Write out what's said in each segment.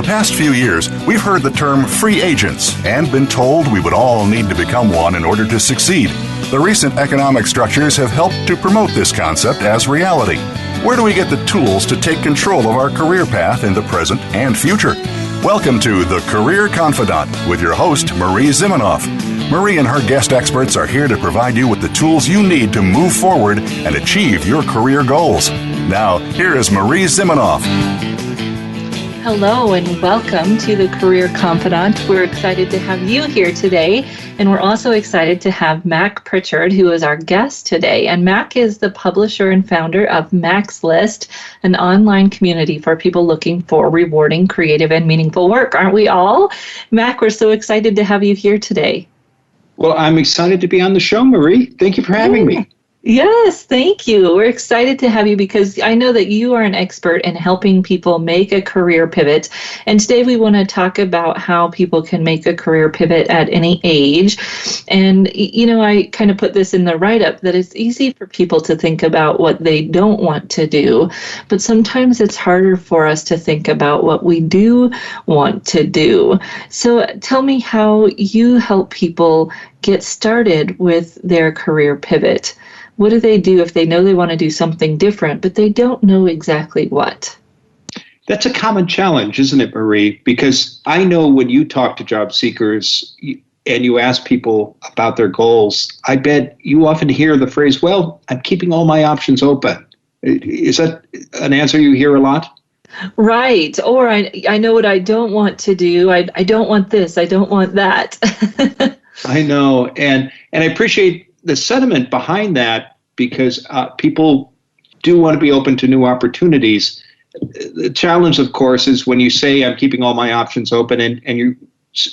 past few years, we've heard the term free agents and been told we would all need to become one in order to succeed. The recent economic structures have helped to promote this concept as reality. Where do we get the tools to take control of our career path in the present and future? Welcome to the Career Confidante with your host, Marie Zimenoff. Marie and her guest experts are here to provide you with the tools you need to move forward and achieve your career goals. Now, here is Marie Zimenoff. Hello and welcome to the Career Confidante. We're excited to have you here today, and we're also excited to have Mac Prichard, who is our guest today. And Mac is the publisher and founder of Mac's List, an online community for people looking for rewarding, creative, and meaningful work. Aren't we all? Mac, we're so excited to have you here today. Well, I'm excited to be on the show, Marie. Thank you for having me. Yes, thank you. We're excited to have you because I know that you are an expert in helping people make a career pivot. And today we want to talk about how people can make a career pivot at any age. And, you know, I kind of put this in the write-up that it's easy for people to think about what they don't want to do, but sometimes it's harder for us to think about what we do want to do. So tell me how you help people get started with their career pivot. What do they do if they know they want to do something different, but they don't know exactly what? That's a common challenge, isn't it, Marie? Because I know when you talk to job seekers and you ask people about their goals, I bet you often hear the phrase, well, I'm keeping all my options open. Is that an answer you hear a lot? Right. Or I know what I don't want to do. I don't want this. I don't want that. I know. And I appreciate the sentiment behind that because people do want to be open to new opportunities. The challenge, of course, is when you say I'm keeping all my options open and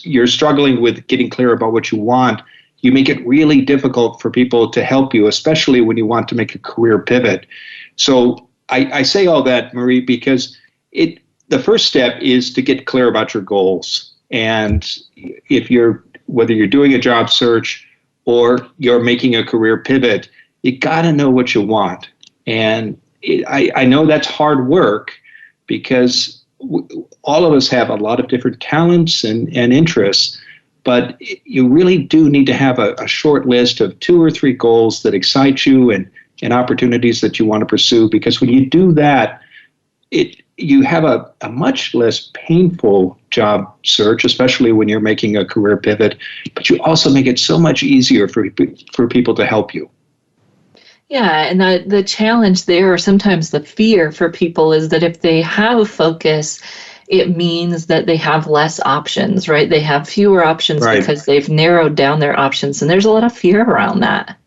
you're struggling with getting clear about what you want, you make it really difficult for people to help you, especially when you want to make a career pivot. So I say all that, Marie, because the first step is to get clear about your goals. And whether you're doing a job search or you're making a career pivot, you got to know what you want. And I know that's hard work because all of us have a lot of different talents and interests, but you really do need to have a short list of 2 or 3 goals that excite you and opportunities that you want to pursue. Because when you do that, you have a much less painful job search, especially when you're making a career pivot, but you also make it so much easier for people to help you. Yeah, and the challenge there, or sometimes the fear for people, is that if they have a focus, it means that they have less options, right? They have fewer options because they've narrowed down their options, and there's a lot of fear around that.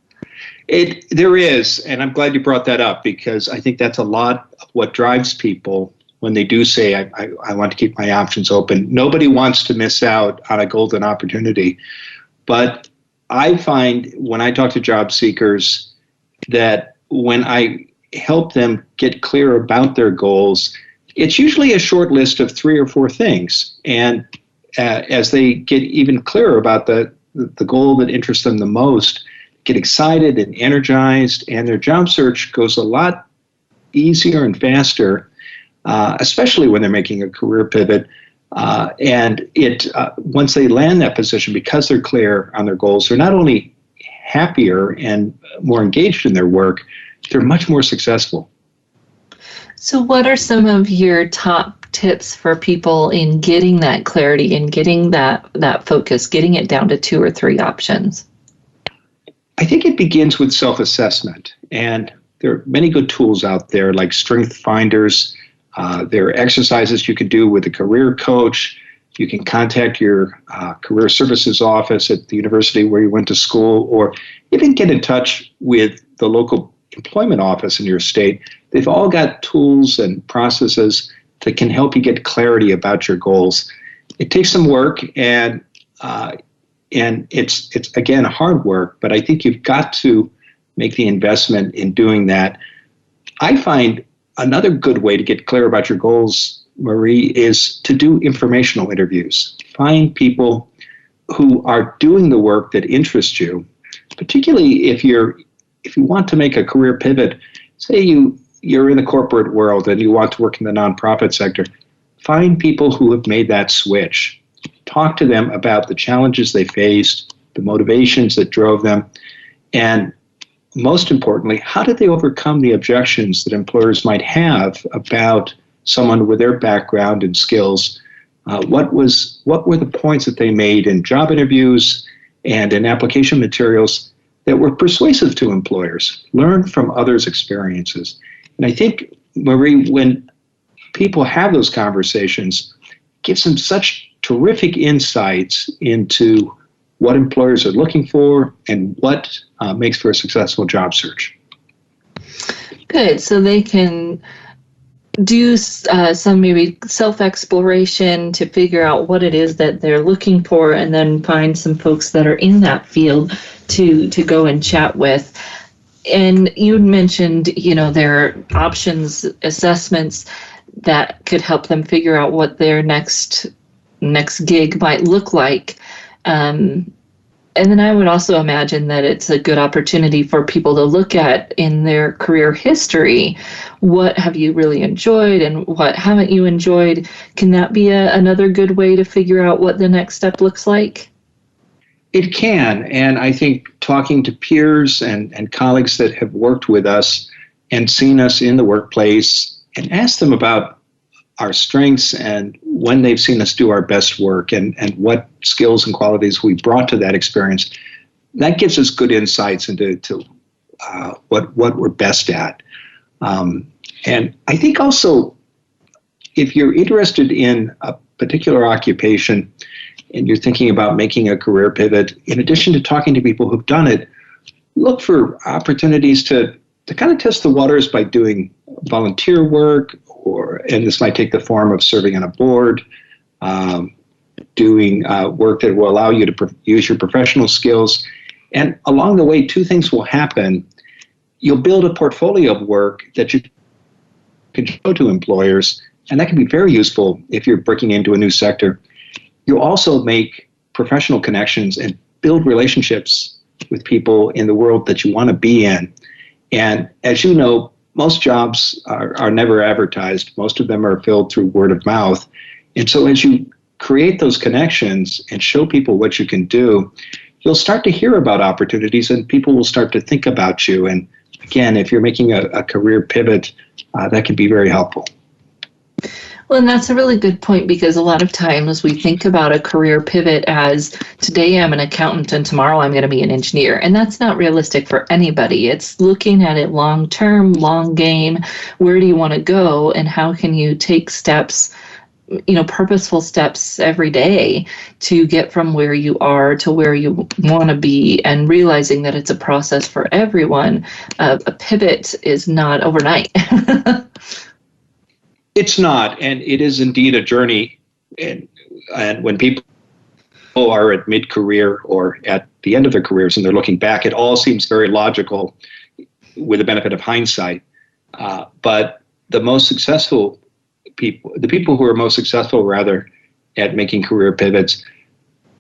There is, and I'm glad you brought that up because I think that's a lot of what drives people when they do say, I want to keep my options open. Nobody wants to miss out on a golden opportunity. But I find when I talk to job seekers that when I help them get clear about their goals, it's usually a short list of 3 or 4 things. And as they get even clearer about the goal that interests them the most, get excited and energized, and their job search goes a lot easier and faster, especially when they're making a career pivot. And once they land that position, because they're clear on their goals, they're not only happier and more engaged in their work, they're much more successful. So what are some of your top tips for people in getting that clarity and getting that focus, getting it down to 2 or 3 options? I think it begins with self-assessment, and there are many good tools out there like Strength Finders. There are exercises you can do with a career coach. You can contact your career services office at the university where you went to school, or even get in touch with the local employment office in your state. They've all got tools and processes that can help you get clarity about your goals. It takes some work, and it's again hard work, but I think you've got to make the investment in doing that. I find another good way to get clear about your goals, Marie, is to do informational interviews. Find people who are doing the work that interests you, particularly if you want to make a career pivot. Say you're in the corporate world and you want to work in the nonprofit sector. find people who have made that switch. Talk to them about the challenges they faced, the motivations that drove them, and most importantly, how did they overcome the objections that employers might have about someone with their background and skills? What were the points that they made in job interviews and in application materials that were persuasive to employers? Learn from others' experiences. And I think, Marie, when people have those conversations, it gives them such terrific insights into what employers are looking for and what makes for a successful job search. Good. So they can do some maybe self-exploration to figure out what it is that they're looking for, and then find some folks that are in that field to go and chat with. And you mentioned, there are options assessments that could help them figure out what their next gig might look like. And then I would also imagine that it's a good opportunity for people to look at in their career history. What have you really enjoyed and what haven't you enjoyed? Can that be another good way to figure out what the next step looks like? It can. And I think talking to peers and colleagues that have worked with us and seen us in the workplace and ask them about our strengths and when they've seen us do our best work and what skills and qualities we brought to that experience, that gives us good insights into what we're best at. And I think also, if you're interested in a particular occupation and you're thinking about making a career pivot, in addition to talking to people who've done it, look for opportunities to kind of test the waters by doing volunteer work, and this might take the form of serving on a board, doing work that will allow you to use your professional skills. And along the way, two things will happen. You'll build a portfolio of work that you can show to employers, and that can be very useful if you're breaking into a new sector. You'll also make professional connections and build relationships with people in the world that you want to be in. And as you know, most jobs are never advertised. Most of them are filled through word of mouth. And so as you create those connections and show people what you can do, you'll start to hear about opportunities and people will start to think about you. And again, if you're making a career pivot, that can be very helpful. Well, and that's a really good point, because a lot of times we think about a career pivot as today I'm an accountant and tomorrow I'm going to be an engineer. And that's not realistic for anybody. It's looking at it long term, long game. Where do you want to go and how can you take steps, purposeful steps every day to get from where you are to where you want to be, and realizing that it's a process for everyone. A pivot is not overnight. It's not, and it is indeed a journey. And when people are at mid-career or at the end of their careers and they're looking back, it all seems very logical with the benefit of hindsight. But the most successful people, the people who are most successful, rather, at making career pivots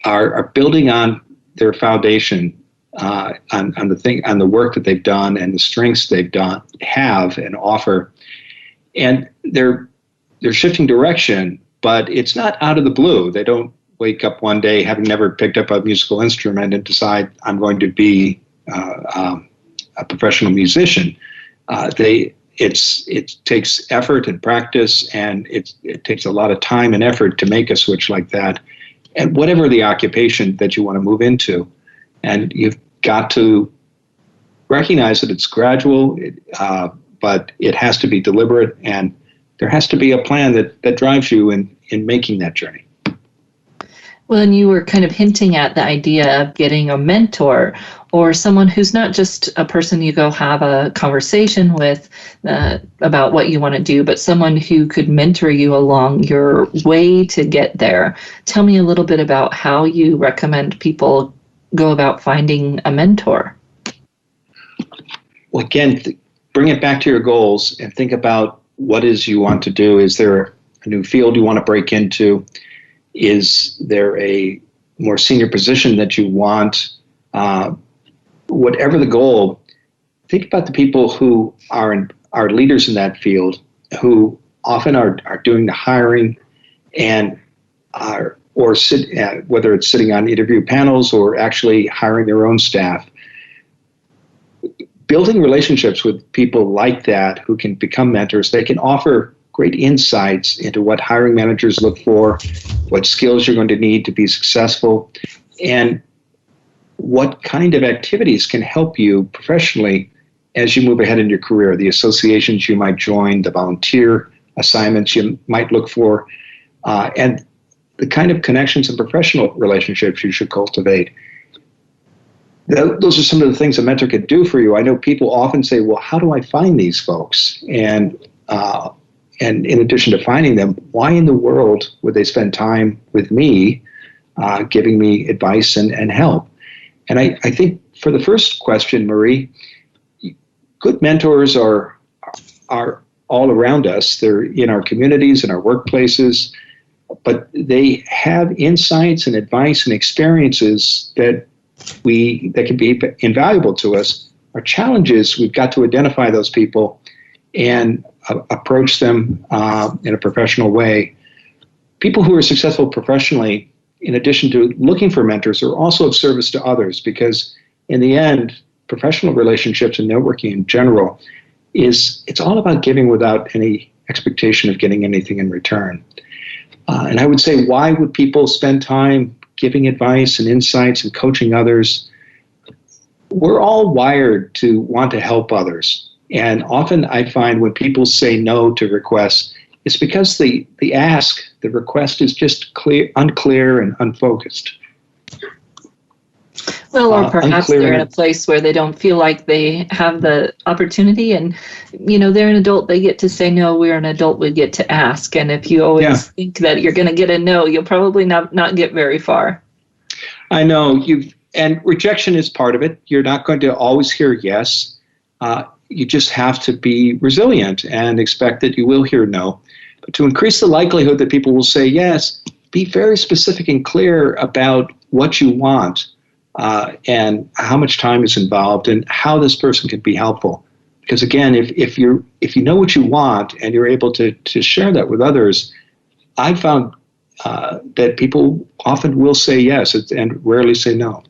are building on their foundation, on the work that they've done and the strengths they've have and offer. And they're shifting direction, but it's not out of the blue. They don't wake up one day having never picked up a musical instrument and decide I'm going to be a professional musician. It takes effort and practice, and it takes a lot of time and effort to make a switch like that. And whatever the occupation that you want to move into, and you've got to recognize that it's gradual. But it has to be deliberate, and there has to be a plan that drives you in making that journey. Well, and you were kind of hinting at the idea of getting a mentor, or someone who's not just a person you go have a conversation with about what you want to do, but someone who could mentor you along your way to get there. Tell me a little bit about how you recommend people go about finding a mentor. Well, again, bring it back to your goals and think about what is you want to do. Is there a new field you want to break into? Is there a more senior position that you want? Whatever the goal, think about the people who are leaders in that field, who often are doing the hiring and whether it's sitting on interview panels or actually hiring their own staff. Building relationships with people like that who can become mentors, they can offer great insights into what hiring managers look for, what skills you're going to need to be successful, and what kind of activities can help you professionally as you move ahead in your career, the associations you might join, the volunteer assignments you might look for, and the kind of connections and professional relationships you should cultivate. Those are some of the things a mentor can do for you. I know people often say, well, how do I find these folks? And in addition to finding them, why in the world would they spend time with me, giving me advice and help? And I think for the first question, Marie, good mentors are all around us. They're in our communities, in our workplaces, but they have insights and advice and experiences that can be invaluable to us. Our challenge is we've got to identify those people and approach them in a professional way. People who are successful professionally, in addition to looking for mentors, are also of service to others, because in the end, professional relationships and networking in general it's all about giving without any expectation of getting anything in return. And I would say, why would people spend time giving advice and insights and coaching others? We're all wired to want to help others. And often I find when people say no to requests, it's because the request is just unclear and unfocused. Well, or perhaps they're in a place where they don't feel like they have the opportunity, and, they're an adult, they get to say no, we're an adult, we get to ask. And if you always think that you're going to get a no, you'll probably not get very far. I know, and rejection is part of it. You're not going to always hear yes. You just have to be resilient and expect that you will hear no. But to increase the likelihood that people will say yes, be very specific and clear about what you want. And how much time is involved and how this person can be helpful. Because again, if you know what you want and you're able to share that with others, I found that people often will say yes and rarely say no.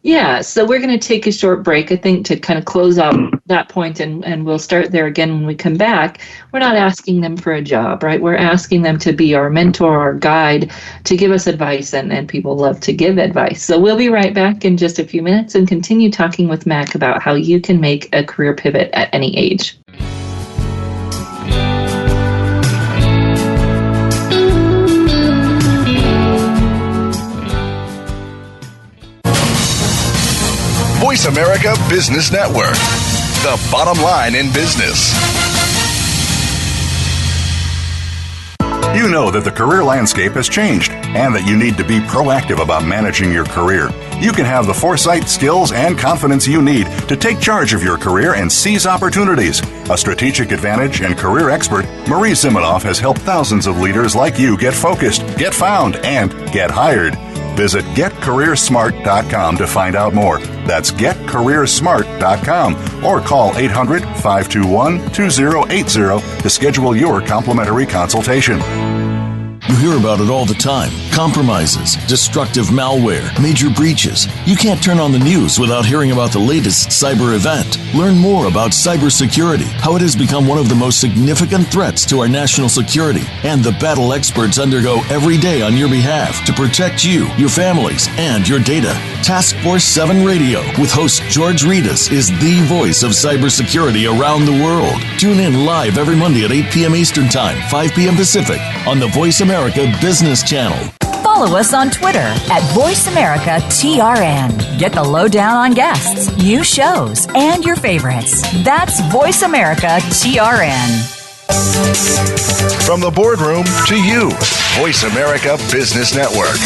Yeah, so we're going to take a short break, I think, to kind of close out that point, and we'll start there again when we come back. We're not asking them for a job, right? We're asking them to be our mentor, our guide, to give us advice, and people love to give advice. So we'll be right back in just a few minutes and continue talking with Mac about how you can make a career pivot at any age. Voice America Business Network, the bottom line in business. You know that the career landscape has changed and that you need to be proactive about managing your career. You can have the foresight, skills, and confidence you need to take charge of your career and seize opportunities. A strategic advantage and career expert, Marie Zimenoff has helped thousands of leaders like you get focused, get found, and get hired. Visit getcareersmart.com to find out more. That's getcareersmart.com or call 800-521-2080 to schedule your complimentary consultation. You hear about it all the time. Compromises, destructive malware, major breaches. You can't turn on the news without hearing about the latest cyber event. Learn more about cybersecurity, how it has become one of the most significant threats to our national security, and the battle experts undergo every day on your behalf to protect you, your families, and your data. Task Force 7 Radio with host George Reedus is the voice of cybersecurity around the world. Tune in live every Monday at 8 p.m. Eastern Time, 5 p.m. Pacific on the Voice America Business Channel. Follow us on Twitter at VoiceAmericaTRN. Get the lowdown on guests, new shows, and your favorites. That's VoiceAmericaTRN. From the boardroom to you, Voice America Business Network.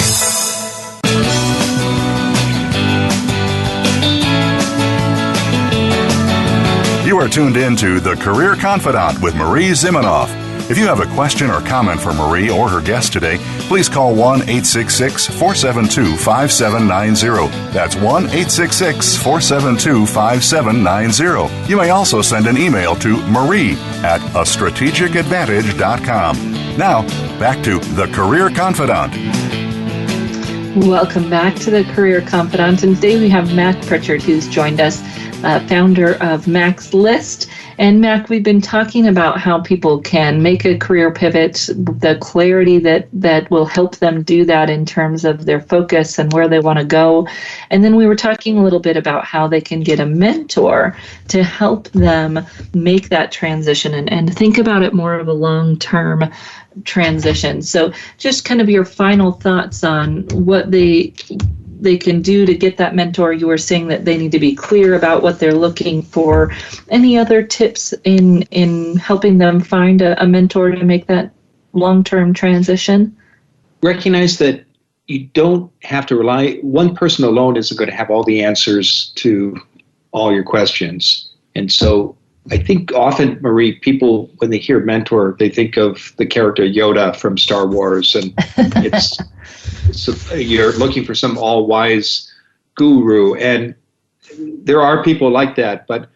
You are tuned in to The Career Confidante with Marie Zimenoff. If you have a question or comment for Marie or her guest today, please call 1-866-472-5790. That's 1-866-472-5790. You may also send an email to marie@astrategicadvantage.com. Now, back to the Career Confidante. Welcome back to the Career Confidante. And today we have Mac Prichard, who's joined us, founder of Mac's List. And Mac, we've been talking about how people can make a career pivot, the clarity that will help them do that in terms of their focus and where they want to go. And then we were talking a little bit about how they can get a mentor to help them make that transition and think about it more of a long-term transition. So just kind of your final thoughts on what they can do to get that mentor. You were saying that they need to be clear about what they're looking for. Any other tips in helping them find a mentor to make that long-term transition? Recognize that you don't have to rely, one person alone isn't going to have all the answers to all your questions. And so I think often, Marie, people, when they hear mentor, they think of the character Yoda from Star Wars, and so you're looking for some all-wise guru, and there are people like that. But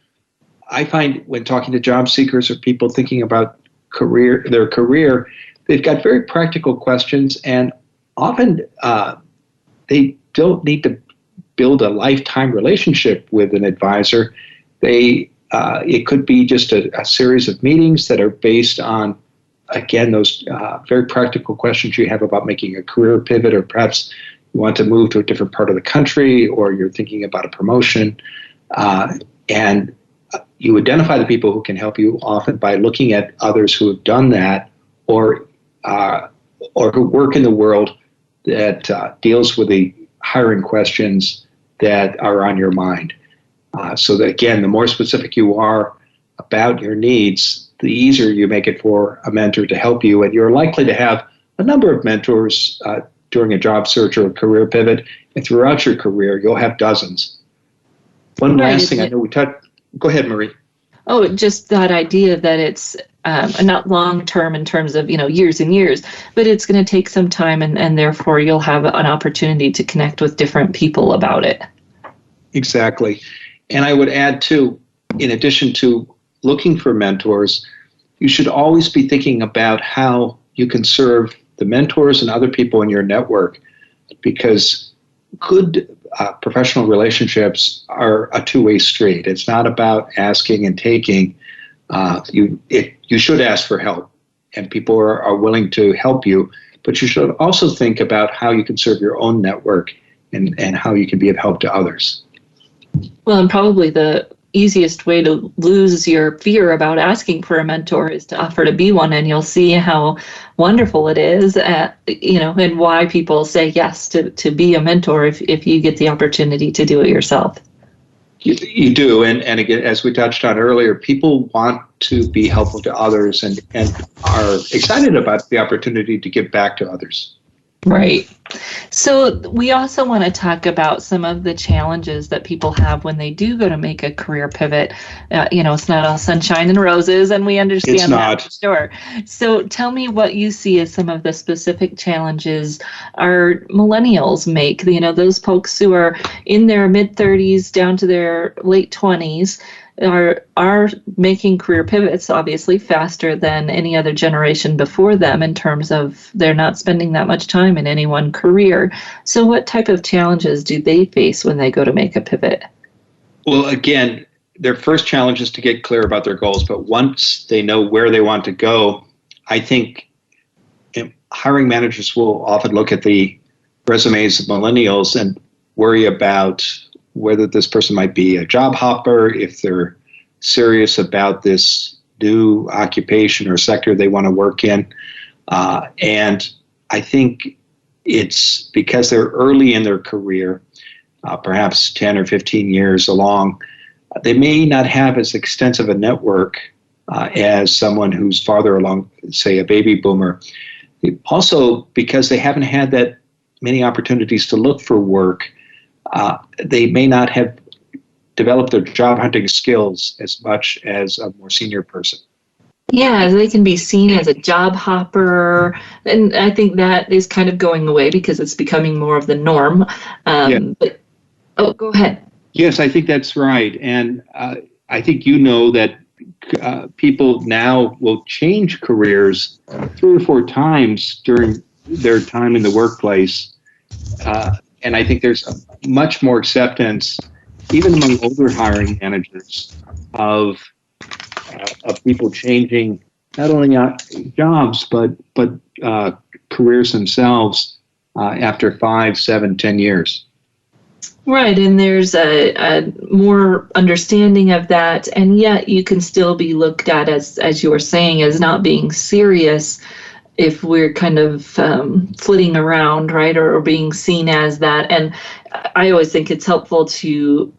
I find when talking to job seekers or people thinking about their career, they've got very practical questions, and often they don't need to build a lifetime relationship with an advisor. It could be just a series of meetings that are based on, again, those very practical questions you have about making a career pivot, or perhaps you want to move to a different part of the country, or you're thinking about a promotion. And you identify the people who can help you often by looking at others who have done that, or who work in the world that deals with the hiring questions that are on your mind. So that, again, the more specific you are about your needs, the easier you make it for a mentor to help you. And you're likely to have a number of mentors during a job search or a career pivot. And throughout your career, you'll have dozens. One last thing I know we touched. Go ahead, Marie. Oh, just that idea that it's not long-term in terms of, years and years, but it's going to take some time, and therefore you'll have an opportunity to connect with different people about it. Exactly. And I would add, too, in addition to looking for mentors, you should always be thinking about how you can serve the mentors and other people in your network, because good professional relationships are a two-way street. It's not about asking and taking. You should ask for help, and people are willing to help you, but you should also think about how you can serve your own network and how you can be of help to others. Well, and probably the easiest way to lose your fear about asking for a mentor is to offer to be one, and you'll see how wonderful it is, and why people say yes to be a mentor if you get the opportunity to do it yourself. You do, and again, as we touched on earlier, people want to be helpful to others and are excited about the opportunity to give back to others. Right. So we also want to talk about some of the challenges that people have when they do go to make a career pivot. It's not all sunshine and roses, and we understand that for sure. So tell me what you see as some of the specific challenges our millennials make. Those folks who are in their mid-30s down to their late 20s are making career pivots obviously faster than any other generation before them in terms of they're not spending that much time in any one career. So what type of challenges do they face when they go to make a pivot? Well, again, their first challenge is to get clear about their goals, but once they know where they want to go, I think hiring managers will often look at the resumes of millennials and worry about whether this person might be a job hopper, if they're serious about this new occupation or sector they want to work in. And I think it's because they're early in their career, perhaps 10 or 15 years along, they may not have as extensive a network as someone who's farther along, say a baby boomer. Also, because they haven't had that many opportunities to look for work, they may not have developed their job hunting skills as much as a more senior person. Yeah, they can be seen as a job hopper, and I think that is kind of going away because it's becoming more of the norm. But go ahead. Yes, I think that's right. And I think that people now will change careers 3 or 4 times during their time in the workplace. And I think there's much more acceptance, even among older hiring managers, of people changing not only jobs but careers themselves after 5, 7, 10 years. Right, and there's a more understanding of that, and yet you can still be looked at as you were saying, as not being serious if we're kind of flitting around, right, or being seen as that. And I always think it's helpful to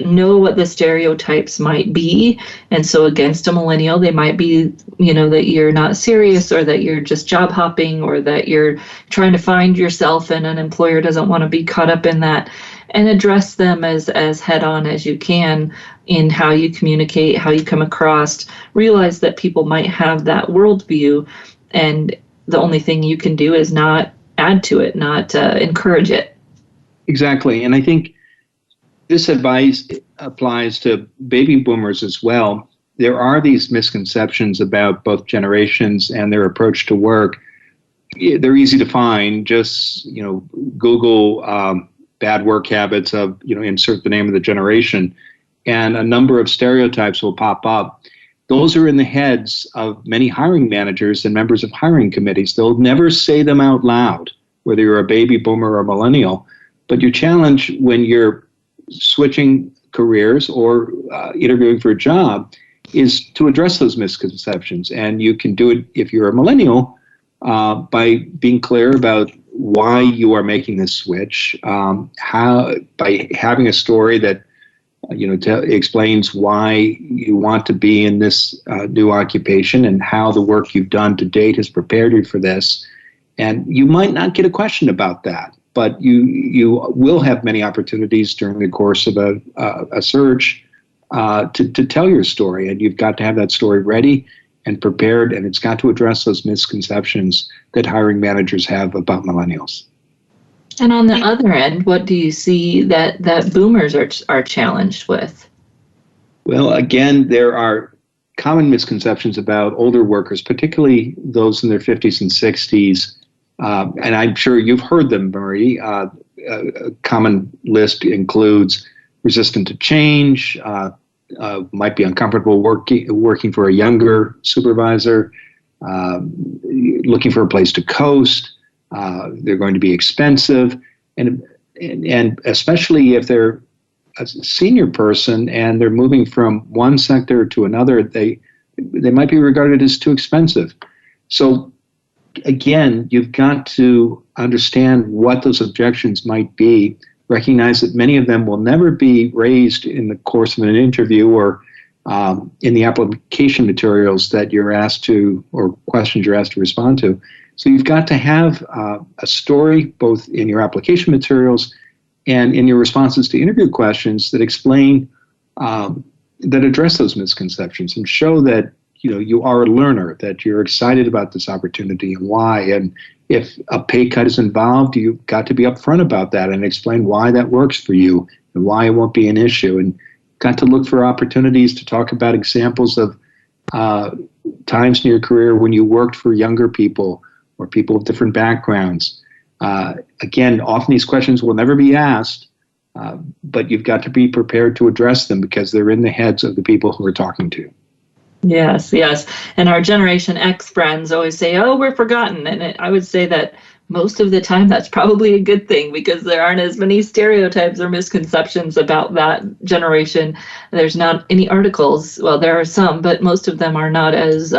know what the stereotypes might be. And so against a millennial, they might be, that you're not serious, or that you're just job hopping, or that you're trying to find yourself and an employer doesn't want to be caught up in that. And address them as head on as you can in how you communicate, how you come across. Realize that people might have that worldview, and the only thing you can do is not add to it, not encourage it. Exactly. And I think this advice applies to baby boomers as well. There are these misconceptions about both generations and their approach to work. They're easy to find. Just, Google bad work habits of, insert the name of the generation, and a number of stereotypes will pop up. Those are in the heads of many hiring managers and members of hiring committees. They'll never say them out loud, whether you're a baby boomer or a millennial. But your challenge when you're switching careers or interviewing for a job is to address those misconceptions. And you can do it if you're a millennial by being clear about why you are making this switch, by having a story that explains why you want to be in this new occupation and how the work you've done to date has prepared you for this. And you might not get a question about that, but you will have many opportunities during the course of a search to tell your story. And you've got to have that story ready and prepared, and it's got to address those misconceptions that hiring managers have about millennials. And on the other end, what do you see that boomers are challenged with? Well, again, there are common misconceptions about older workers, particularly those in their 50s and 60s. And I'm sure you've heard them, Marie. A common list includes resistant to change, might be uncomfortable working for a younger supervisor, looking for a place to coast. They're going to be expensive, and especially if they're a senior person and they're moving from one sector to another, they might be regarded as too expensive. So again, you've got to understand what those objections might be. Recognize that many of them will never be raised in the course of an interview or in the application materials that you're asked to, or questions you're asked to respond to. So you've got to have a story both in your application materials and in your responses to interview questions that explain, that address those misconceptions and show that you are a learner, that you're excited about this opportunity and why. And if a pay cut is involved, you've got to be upfront about that and explain why that works for you and why it won't be an issue. And got to look for opportunities to talk about examples of times in your career when you worked for younger people or people with different backgrounds. Again, often these questions will never be asked, but you've got to be prepared to address them because they're in the heads of the people who are talking to you. Yes. And our Generation X friends always say, oh, we're forgotten. And I would say that most of the time that's probably a good thing because there aren't as many stereotypes or misconceptions about that generation. There's not any articles. Well, there are some, but most of them are not as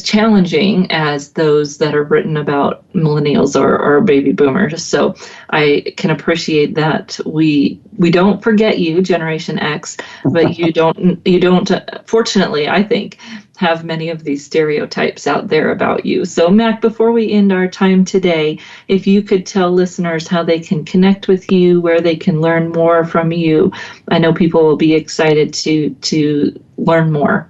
challenging as those that are written about millennials or baby boomers. So I can appreciate that we don't forget you, Generation X, but you don't fortunately, I think, have many of these stereotypes out there about you. So Mac, before we end our time today, if you could tell listeners how they can connect with you, where they can learn more from you. I know people will be excited to learn more.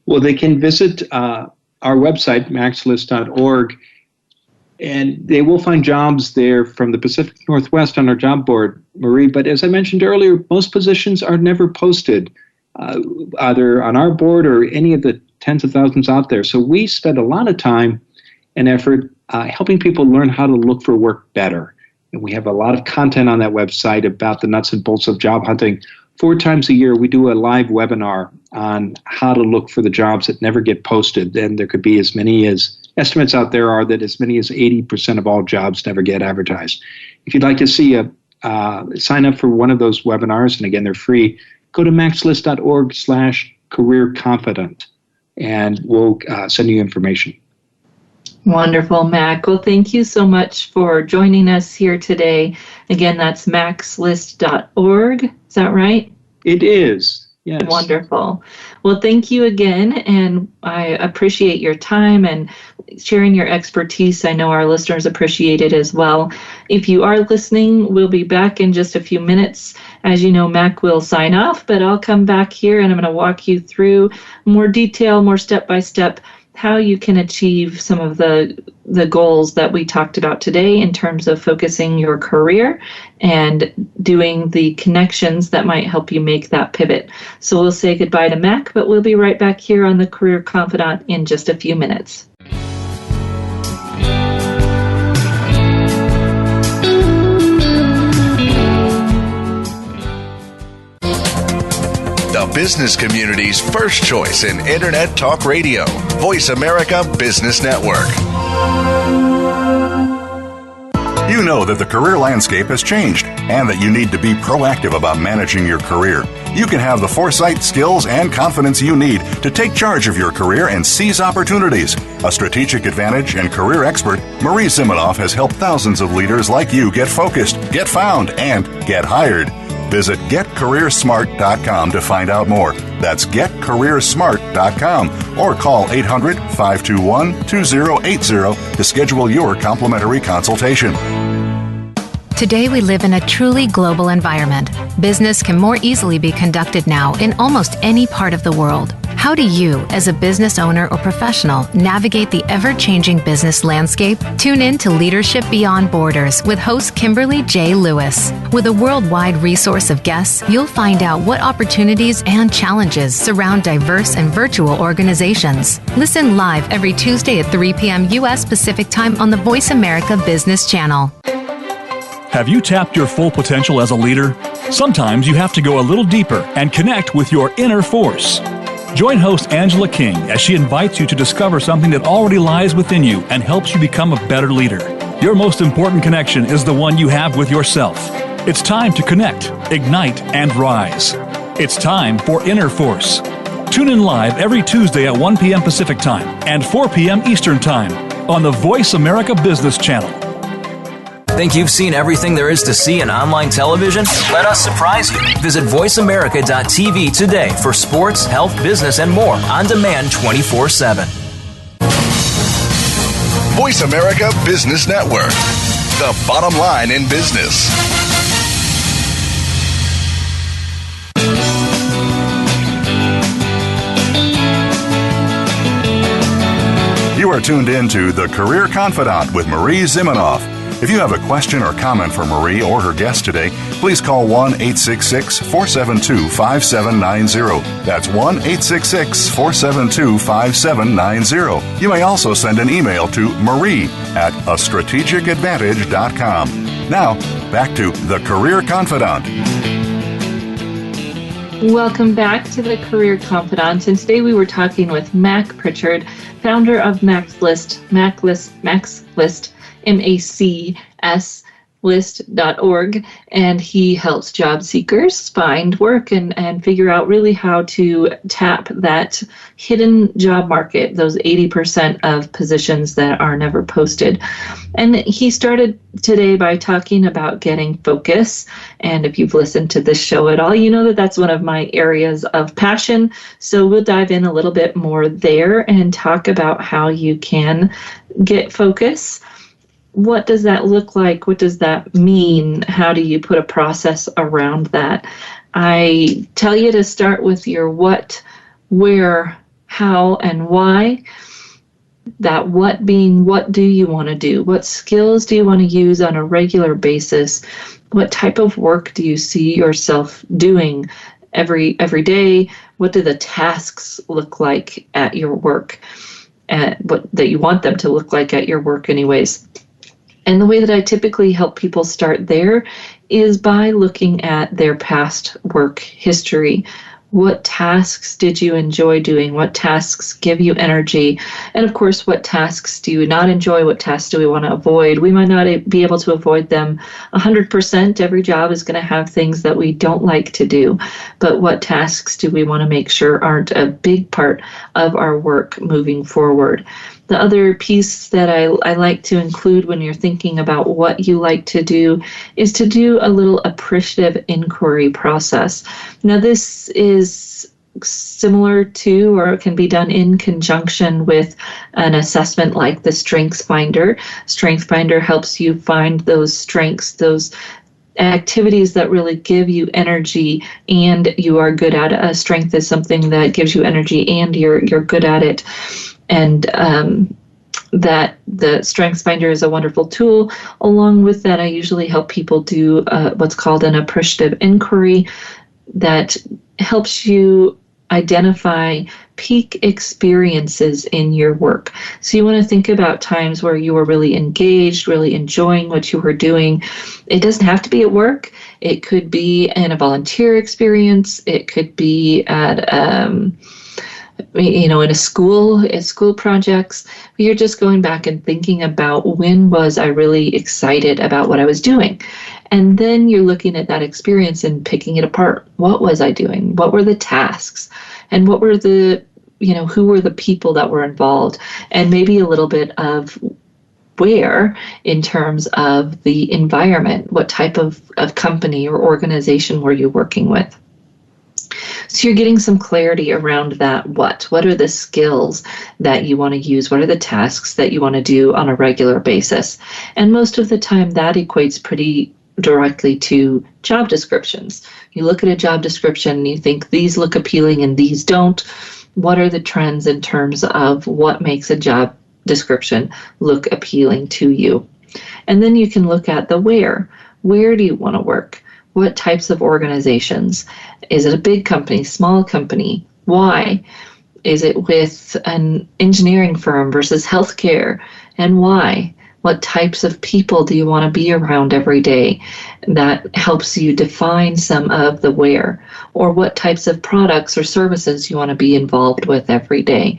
Well, they can visit our website, maxlist.org, and they will find jobs there from the Pacific Northwest on our job board, Marie. But as I mentioned earlier, most positions are never posted. either on our board or any of the tens of thousands out there. So we spend a lot of time and effort helping people learn how to look for work better. And we have a lot of content on that website about the nuts and bolts of job hunting. 4 times a year, we do a live webinar on how to look for the jobs that never get posted. And there could be as many as, estimates out there are that as many as 80% of all jobs never get advertised. If you'd like to see sign up for one of those webinars, and again, they're free, go to maxlist.org/careerconfidant, and we'll send you information. Wonderful, Mac. Well, thank you so much for joining us here today. Again, that's maxlist.org. Is that right? It is. Yes. Wonderful. Well, thank you again, and I appreciate your time and sharing your expertise. I know our listeners appreciate it as well. If you are listening, we'll be back in just a few minutes. As you know, Mac will sign off, but I'll come back here and I'm going to walk you through more detail, more step-by-step, how you can achieve some of the goals that we talked about today in terms of focusing your career and doing the connections that might help you make that pivot. So we'll say goodbye to Mac, but we'll be right back here on the Career Confidant in just a few minutes. The business community's first choice in Internet Talk Radio, Voice America Business Network. You know that the career landscape has changed and that you need to be proactive about managing your career. You can have the foresight, skills, and confidence you need to take charge of your career and seize opportunities. A strategic advantage and career expert, Marie Zimenoff has helped thousands of leaders like you get focused, get found, and get hired. Visit getcareersmart.com to find out more. That's getcareersmart.com or call 800-521-2080 to schedule your complimentary consultation. Today we live in a truly global environment. Business can more easily be conducted now in almost any part of the world. How do you, as a business owner or professional, navigate the ever-changing business landscape? Tune in to Leadership Beyond Borders with host Kimberly J. Lewis. With a worldwide resource of guests, you'll find out what opportunities and challenges surround diverse and virtual organizations. Listen live every Tuesday at 3 p.m. U.S. Pacific Time on the Voice America Business Channel. Have you tapped your full potential as a leader? Sometimes you have to go a little deeper and connect with your inner force. Join host Angela King as she invites you to discover something that already lies within you and helps you become a better leader. Your most important connection is the one you have with yourself. It's time to connect, ignite, and rise. It's time for Inner Force. Tune in live every Tuesday at 1 p.m. Pacific Time and 4 p.m. Eastern Time on the Voice America Business Channel. Think you've seen everything there is to see in online television? Let us surprise you. Visit voiceamerica.tv today for sports, health, business, and more on demand 24/7. Voice America Business Network, the bottom line in business. You are tuned in to The Career Confidant with Marie Zimenoff. If you have a question or comment for Marie or her guest today, please call 1-866-472-5790. That's 1-866-472-5790. You may also send an email to marie@astrategicadvantage.com. Now, back to The Career Confidant. Welcome back to the Career Confidant, and today we were talking with Mac Prichard, founder of Mac's List, MACS list.org, and he helps job seekers find work and figure out really how to tap that hidden job market, those 80% of positions that are never posted. And he started today by talking about getting focus. And if you've listened to this show at all, you know that that's one of my areas of passion. So we'll dive in a little bit more there and talk about how you can get focus. What does that look like? What does that mean? How do you put a process around that? I tell you to start with your what, where, how, and why. That what being, what do you want to do? What skills do you want to use on a regular basis? What type of work do you see yourself doing? every day? What do the tasks look like at your work? What that you want them to look like at your work anyways. And the way that I typically help people start there is by looking at their past work history. What tasks did you enjoy doing? What tasks give you energy? And of course, what tasks do you not enjoy? What tasks do we want to avoid? We might not be able to avoid them 100%. Every job is going to have things that we don't like to do. But what tasks do we want to make sure aren't a big part of our work moving forward? The other piece that I like to include when you're thinking about what you like to do is to do a little appreciative inquiry process. Now, this is similar to, or can be done in conjunction with, an assessment like the Strengths Finder. Strengths Finder helps you find those strengths, those activities that really give you energy and you are good at it. A strength is something that gives you energy and you're good at it. And that the Strengths Finder is a wonderful tool. Along with that, I usually help people do what's called an appreciative inquiry that helps you identify peak experiences in your work. So you want to think about times where you were really engaged, really enjoying what you were doing. It doesn't have to be at work. It could be in a volunteer experience. It could be at in a school, at school projects. You're just going back and thinking about, when was I really excited about what I was doing? And then you're looking at that experience and picking it apart. What was I doing? What were the tasks? And what were the, who were the people that were involved? And maybe a little bit of where, in terms of the environment, what type of company or organization were you working with? So you're getting some clarity around that. What are the skills that you want to use? What are the tasks that you want to do on a regular basis? And most of the time that equates pretty directly to job descriptions. You look at a job description and you think these look appealing and these don't. What are the trends in terms of what makes a job description look appealing to you? And then you can look at the where. Where do you want to work? What types of organizations? Is it a big company, small company? Why? Is it with an engineering firm versus healthcare? And why? What types of people do you want to be around every day? That helps you define some of the where. Or what types of products or services you want to be involved with every day.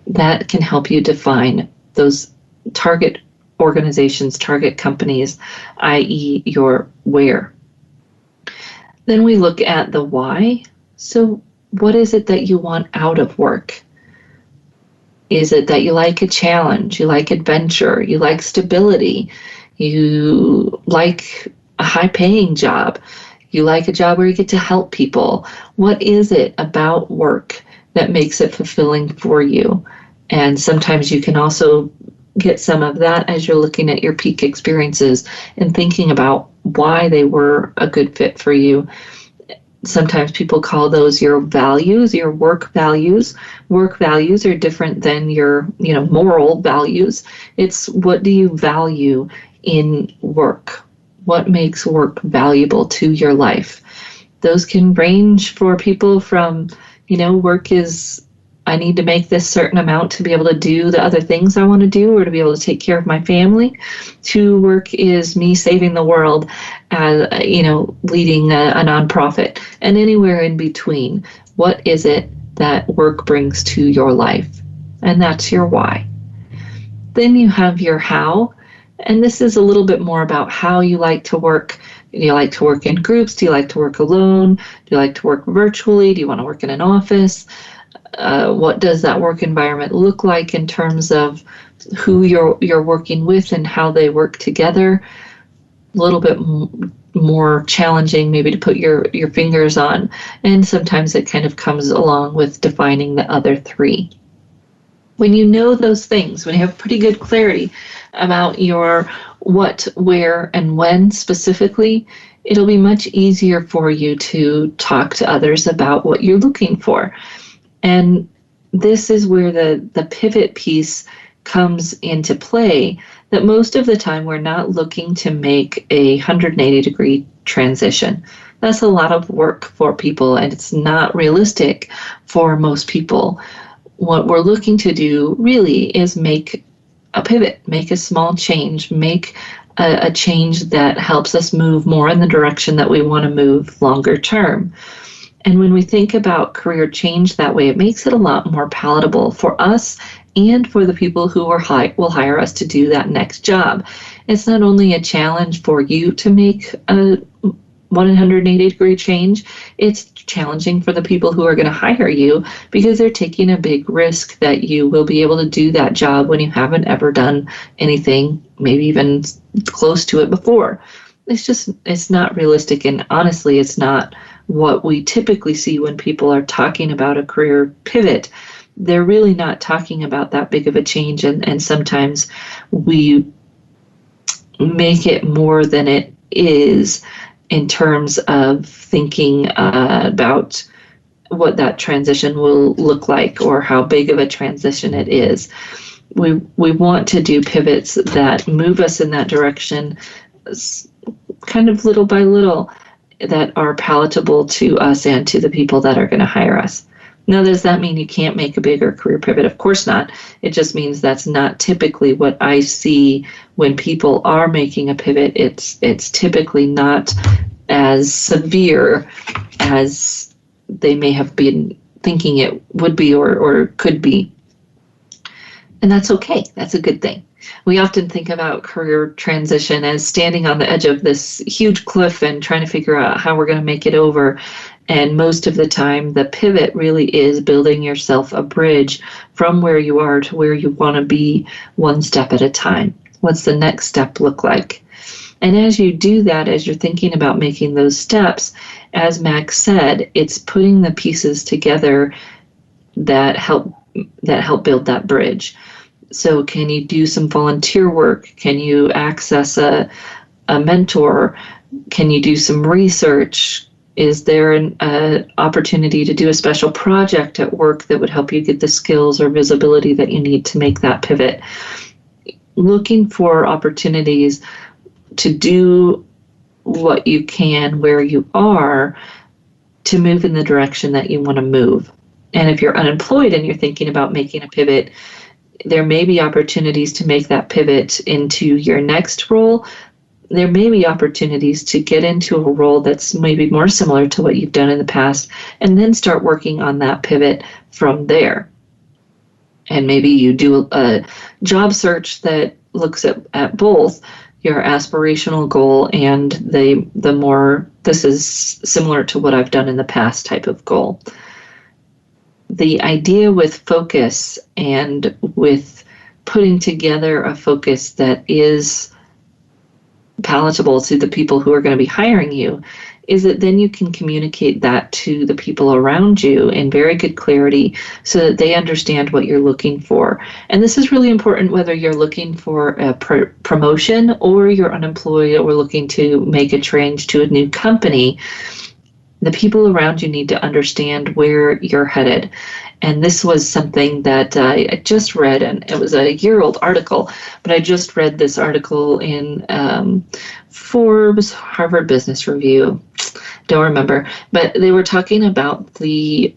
That can help you define those target organizations, target companies, i.e. your where. Then we look at the why. So what is it that you want out of work? Is it that you like a challenge, you like adventure, you like stability, you like a high-paying job, you like a job where you get to help people? What is it about work that makes it fulfilling for you? And sometimes you can also get some of that as you're looking at your peak experiences and thinking about why they were a good fit for you. Sometimes people call those your values, your work values. Work values are different than your, moral values. It's what do you value in work? What makes work valuable to your life? Those can range for people from, work is, I need to make this certain amount to be able to do the other things I want to do or to be able to take care of my family, to work is me saving the world, leading a nonprofit, and anywhere in between. What is it that work brings to your life? And that's your why. Then you have your how, and this is a little bit more about how you like to work. Do you like to work in groups? Do you like to work alone? Do you like to work virtually? Do you want to work in an office? What does that work environment look like in terms of who you're working with and how they work together? A little bit more challenging maybe to put your fingers on, and sometimes it kind of comes along with defining the other three. When you know those things, when you have pretty good clarity about your what, where, and when specifically, it'll be much easier for you to talk to others about what you're looking for. And this is where the pivot piece comes into play, that most of the time we're not looking to make a 180-degree transition. That's a lot of work for people, and it's not realistic for most people. What we're looking to do really is make a pivot, make a small change, make a change that helps us move more in the direction that we want to move longer term. And when we think about career change that way, it makes it a lot more palatable for us and for the people who will hire us to do that next job. It's not only a challenge for you to make a 180-degree change, it's challenging for the people who are going to hire you because they're taking a big risk that you will be able to do that job when you haven't ever done anything, maybe even close to it before. It's not realistic, and honestly, it's not what we typically see when people are talking about a career pivot. They're really not talking about that big of a change, and sometimes we make it more than it is in terms of thinking about what that transition will look like or how big of a transition it is. We want to do pivots that move us in that direction kind of little by little, that are palatable to us and to the people that are going to hire us. Now, does that mean you can't make a bigger career pivot? Of course not. It just means that's not typically what I see when people are making a pivot. It's typically not as severe as they may have been thinking it would be or could be. And that's okay. That's a good thing. We often think about career transition as standing on the edge of this huge cliff and trying to figure out how we're going to make it over. And most of the time, the pivot really is building yourself a bridge from where you are to where you want to be, one step at a time. What's the next step look like? And as you do that, as you're thinking about making those steps, as Max said, it's putting the pieces together that help build that bridge. So can you do some volunteer work? Can you access a mentor? Can you do some research? Is there an opportunity to do a special project at work that would help you get the skills or visibility that you need to make that pivot? Looking for opportunities to do what you can where you are to move in the direction that you want to move. And if you're unemployed and you're thinking about making a pivot, there may be opportunities to make that pivot into your next role. There may be opportunities to get into a role that's maybe more similar to what you've done in the past, and then start working on that pivot from there. And maybe you do a job search that looks at both your aspirational goal and the more, this is similar to what I've done in the past type of goal. The idea with focus and with putting together a focus that is palatable to the people who are going to be hiring you is that then you can communicate that to the people around you in very good clarity so that they understand what you're looking for. And this is really important whether you're looking for a promotion or you're unemployed or looking to make a change to a new company. The people around you need to understand where you're headed. And this was something that I just read, and it was a year-old article, but I just read this article in Forbes, Harvard Business Review, don't remember, but they were talking about the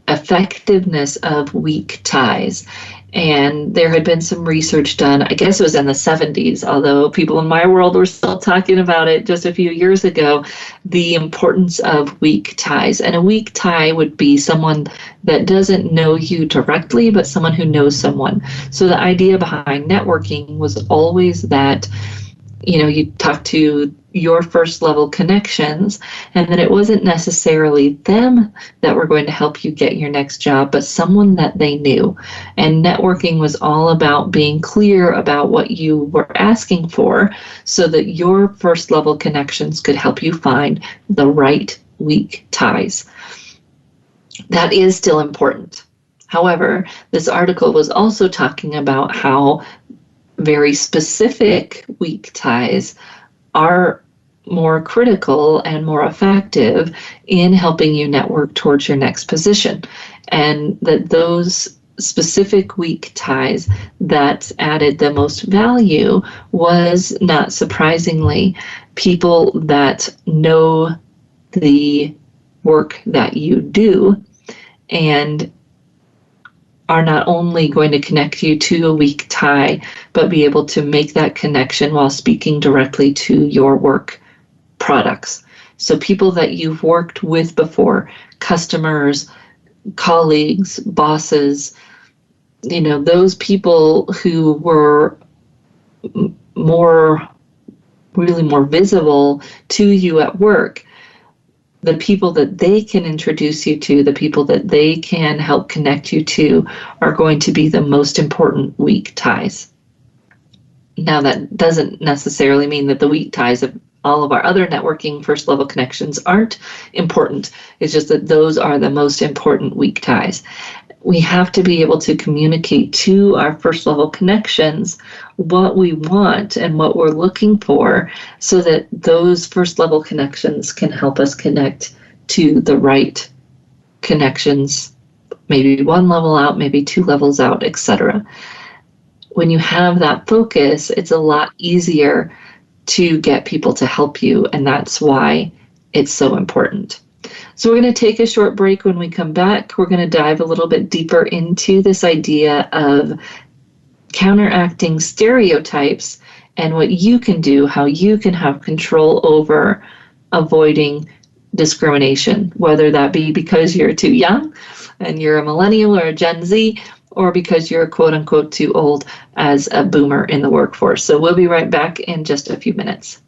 effectiveness of weak ties. And there had been some research done, I guess it was in the 70s, although people in my world were still talking about it just a few years ago, the importance of weak ties. And a weak tie would be someone that doesn't know you directly, but someone who knows someone. So the idea behind networking was always that, you talk to your first level connections, and that it wasn't necessarily them that were going to help you get your next job, but someone that they knew. And networking was all about being clear about what you were asking for so that your first level connections could help you find the right weak ties. That is still important. However, this article was also talking about how very specific weak ties are more critical and more effective in helping you network towards your next position. And that those specific weak ties that added the most value was, not surprisingly, people that know the work that you do and are not only going to connect you to a weak tie, but be able to make that connection while speaking directly to your work products. So people that you've worked with before, customers, colleagues, bosses, those people who were really more visible to you at work, the people that they can introduce you to, the people that they can help connect you to, are going to be the most important weak ties. Now, that doesn't necessarily mean that the weak ties of all of our other networking first level connections aren't important. It's just that those are the most important weak ties. We have to be able to communicate to our first level connections what we want and what we're looking for, so that those first level connections can help us connect to the right connections, maybe one level out, maybe 2 levels out, etc. When you have that focus, it's a lot easier to get people to help you, and that's why it's so important. So we're going to take a short break. When we come back, we're going to dive a little bit deeper into this idea of counteracting stereotypes and what you can do, how you can have control over avoiding discrimination, whether that be because you're too young and you're a millennial or a Gen Z, or because you're quote unquote too old as a boomer in the workforce. So we'll be right back in just a few minutes.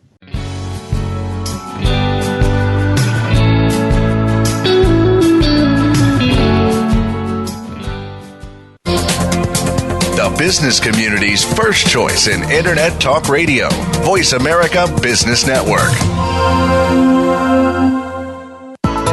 The business community's first choice in Internet Talk Radio, Voice America Business Network.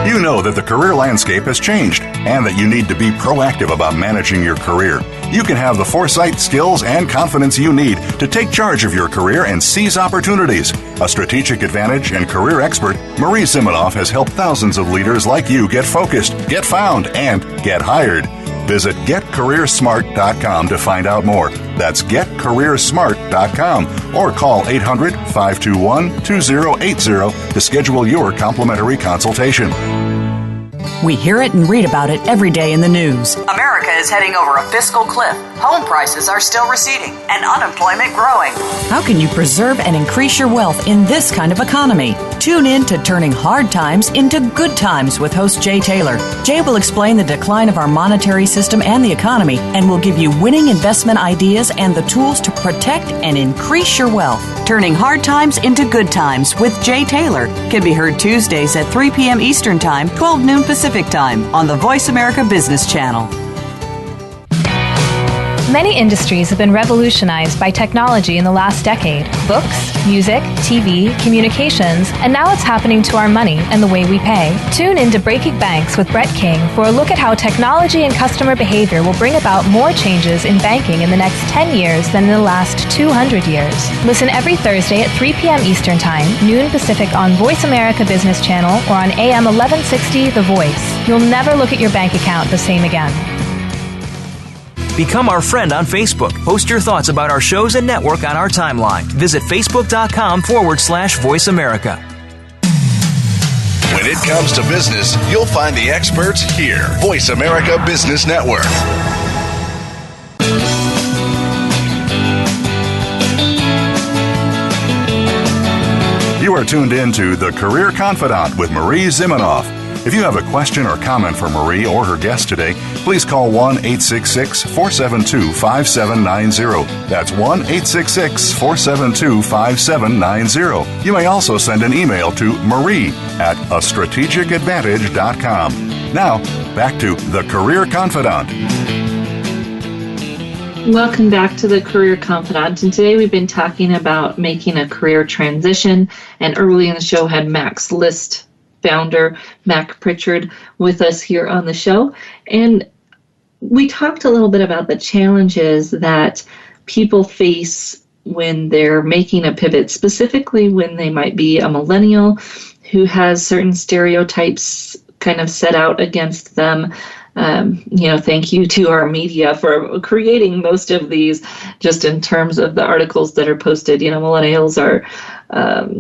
You know that the career landscape has changed and that you need to be proactive about managing your career. You can have the foresight, skills, and confidence you need to take charge of your career and seize opportunities. A strategic advantage and career expert, Marie Zimenoff has helped thousands of leaders like you get focused, get found, and get hired. Visit getcareersmart.com to find out more. That's getcareersmart.com, or call 800-521-2080 to schedule your complimentary consultation. We hear it and read about it every day in the news. America is heading over a fiscal cliff. Home prices are still receding and unemployment growing. How can you preserve and increase your wealth in this kind of economy? Tune in to Turning Hard Times into Good Times with host Jay Taylor. Jay will explain the decline of our monetary system and the economy, and will give you winning investment ideas and the tools to protect and increase your wealth. Turning Hard Times into Good Times with Jay Taylor can be heard Tuesdays at 3 p.m. Eastern Time, 12 noon Pacific Time on the Voice America Business Channel. Many industries have been revolutionized by technology in the last decade. Books, music, TV, communications, and now it's happening to our money and the way we pay. Tune in to Breaking Banks with Brett King for a look at how technology and customer behavior will bring about more changes in banking in the next 10 years than in the last 200 years. Listen every Thursday at 3 p.m. Eastern Time, noon Pacific on Voice America Business Channel or on AM 1160 The Voice. You'll never look at your bank account the same again. Become our friend on Facebook. Post your thoughts about our shows and network on our timeline. Visit facebook.com/Voice America. When it comes to business, you'll find the experts here. Voice America Business Network. You are tuned in to The Career Confidante with Marie Zimenoff. If you have a question or comment for Marie or her guest today, please call 1-866-472-5790. That's 1-866-472-5790. You may also send an email to marie@astrategicadvantage.com. Now, back to The Career Confidante. Welcome back to The Career Confidante. And today we've been talking about making a career transition. And early in the show had Mac's List founder, Mac Prichard, with us here on the show. And we talked a little bit about the challenges that people face when they're making a pivot, specifically when they might be a millennial who has certain stereotypes kind of set out against them. Thank you to our media for creating most of these, just in terms of the articles that are posted. Millennials are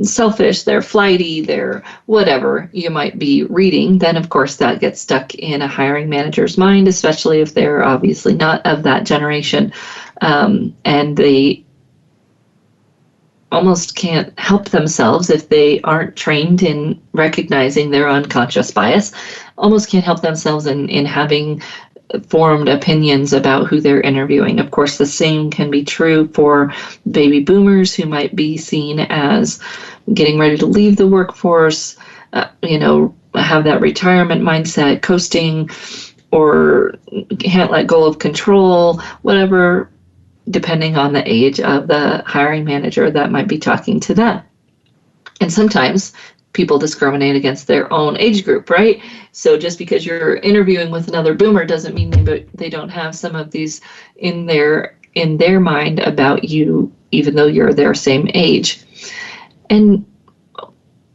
selfish, they're flighty, they're whatever you might be reading, then of course that gets stuck in a hiring manager's mind, especially if they're obviously not of that generation, and they almost can't help themselves if they aren't trained in recognizing their unconscious bias, almost can't help themselves in having formed opinions about who they're interviewing. Of course, the same can be true for baby boomers who might be seen as getting ready to leave the workforce, have that retirement mindset, coasting, or can't let go of control, whatever, depending on the age of the hiring manager that might be talking to them. And sometimes people discriminate against their own age group, right? So just because you're interviewing with another boomer doesn't mean they don't have some of these in their mind about you, even though you're their same age. And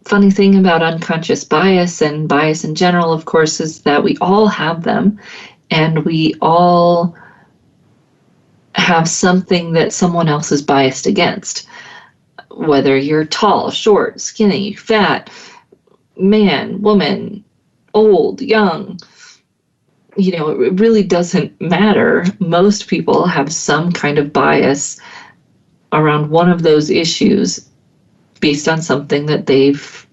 funny thing about unconscious bias and bias in general, of course, is that we all have them, and we all have something that someone else is biased against. Whether you're tall, short, skinny, fat, man, woman, old, young, it really doesn't matter. Most people have some kind of bias around one of those issues based on something that they've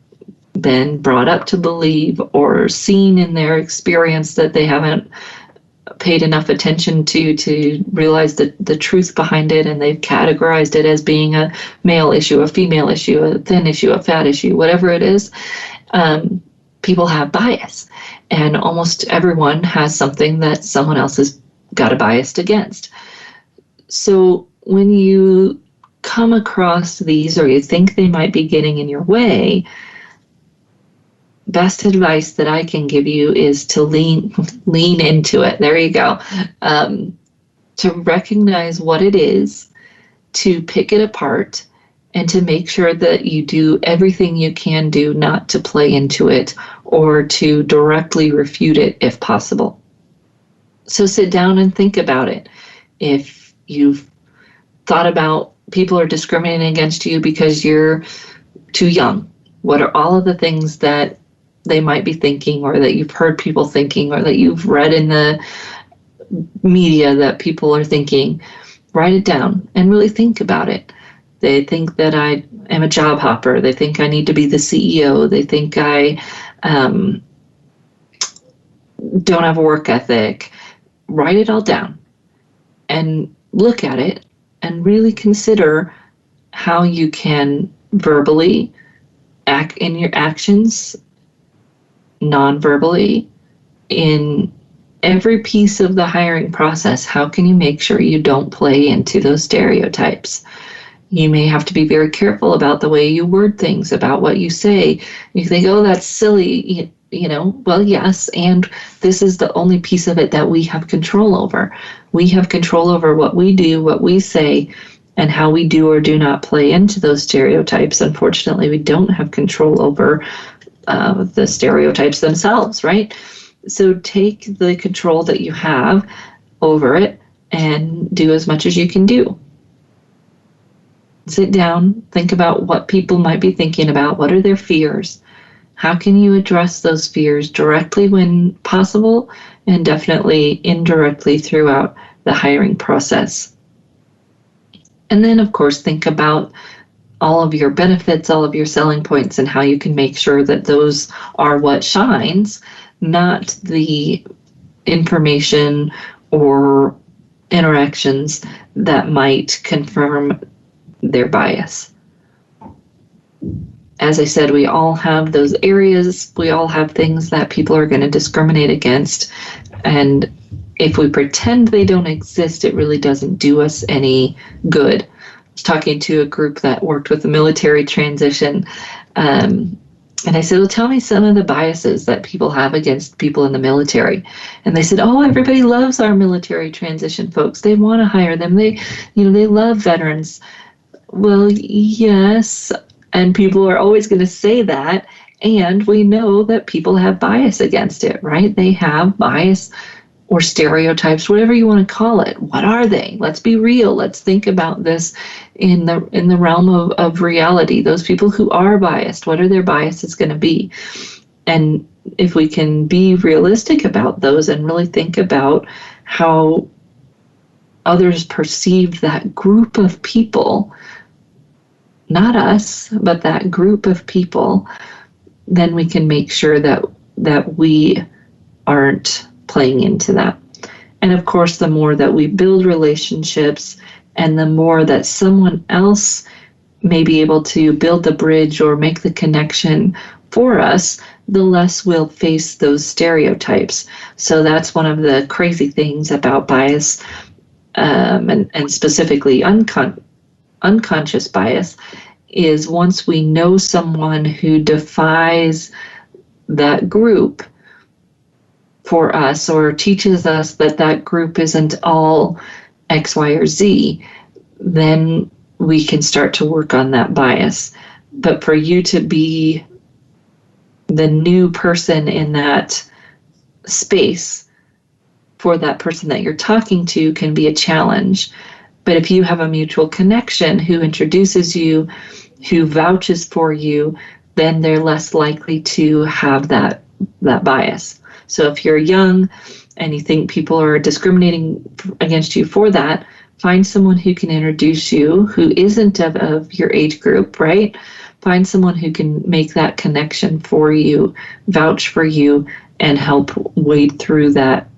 been brought up to believe or seen in their experience that they haven't paid enough attention to realize the truth behind it, and they've categorized it as being a male issue, a female issue, a thin issue, a fat issue, whatever it is. People have bias, and almost everyone has something that someone else has got a bias against. So when you come across these, or you think they might be getting in your way, best advice that I can give you is to lean into it. There you go. To recognize what it is, to pick it apart, and to make sure that you do everything you can do not to play into it or to directly refute it if possible. So sit down and think about it. If you've thought about people are discriminating against you because you're too young, what are all of the things that they might be thinking, or that you've heard people thinking, or that you've read in the media that people are thinking? Write it down and really think about it. They think that I am a job hopper. They think I need to be the CEO. They think I don't have a work ethic. Write it all down and look at it and really consider how you can verbally act in your actions, non-verbally, in every piece of the hiring process. How can you make sure you don't play into those stereotypes? You may have to be very careful about the way you word things, about what you say. You think, oh, that's silly, well, yes, and this is the only piece of it that we have control over. We have control over what we do, what we say, and how we do or do not play into those stereotypes. Unfortunately, we don't have control over the stereotypes themselves, right? So take the control that you have over it and do as much as you can do. Sit down, think about what people might be thinking about. What are their fears? How can you address those fears directly when possible, and definitely indirectly throughout the hiring process? And then, of course, think about all of your benefits, all of your selling points, and how you can make sure that those are what shines, not the information or interactions that might confirm their bias. As I said, we all have those areas. We all have things that people are going to discriminate against. And if we pretend they don't exist, it really doesn't do us any good. I was talking to a group that worked with the military transition. And I said, well, tell me some of the biases that people have against people in the military. And they said, oh, everybody loves our military transition folks. They want to hire them. They love veterans. Well, yes, and people are always going to say that, and we know that people have bias against it, right? They have bias or stereotypes, whatever you want to call it. What are they? Let's be real. Let's think about this in the realm of reality. Those people who are biased, what are their biases going to be? And if we can be realistic about those and really think about how others perceive that group of people, not us, but that group of people, then we can make sure that we aren't playing into that. And of course, the more that we build relationships and the more that someone else may be able to build the bridge or make the connection for us, the less we'll face those stereotypes. So that's one of the crazy things about bias, and specifically unconscious bias, is once we know someone who defies that group for us or teaches us that group isn't all X, Y, or Z, then we can start to work on that bias. But for you to be the new person in that space for that person that you're talking to can be a challenge. But if you have a mutual connection who introduces you, who vouches for you, then they're less likely to have that bias. So if you're young and you think people are discriminating against you for that, find someone who can introduce you who isn't of your age group, right? Find someone who can make that connection for you, vouch for you, and help wade through that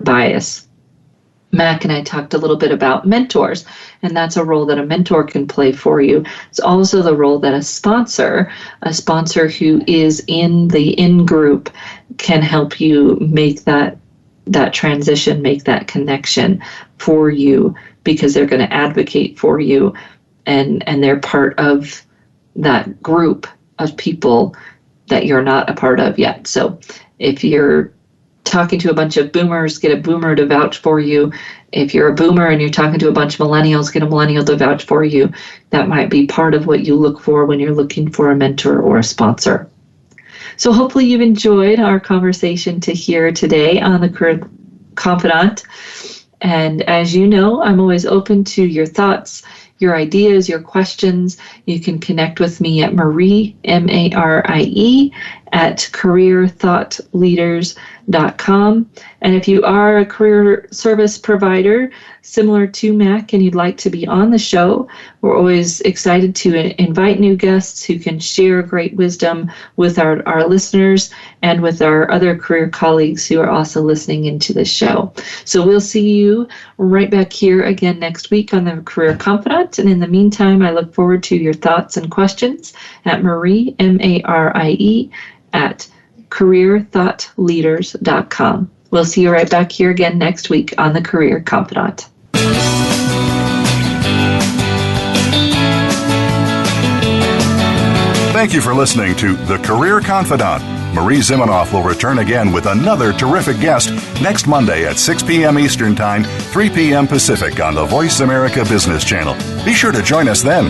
bias. Mac and I talked a little bit about mentors, and that's a role that a mentor can play for you. It's also the role that a sponsor who is in the in-group can help you make that transition, make that connection for you, because they're going to advocate for you, and they're part of that group of people that you're not a part of yet. So if you're talking to a bunch of boomers, get a boomer to vouch for you. If you're a boomer and you're talking to a bunch of millennials, get a millennial to vouch for you. That might be part of what you look for when you're looking for a mentor or a sponsor. So hopefully you've enjoyed our conversation here today on the Career Confidante. And as you know, I'm always open to your thoughts, your ideas, your questions. You can connect with me at Marie, M-A-R-I-E, at careerthoughtleaders.com. And if you are a career service provider similar to Mac and you'd like to be on the show, we're always excited to invite new guests who can share great wisdom with our listeners and with our other career colleagues who are also listening into the show. So we'll see you right back here again next week on the Career Confidante. And in the meantime, I look forward to your thoughts and questions at Marie, M-A-R-I-E, at careerthoughtleaders.com. We'll see you right back here again next week on the Career Confidante. Thank you for listening to The Career Confidante. Marie Zimenoff will return again with another terrific guest next Monday at 6 p.m. Eastern Time, 3 p.m. Pacific on the Voice America Business Channel. Be sure to join us then.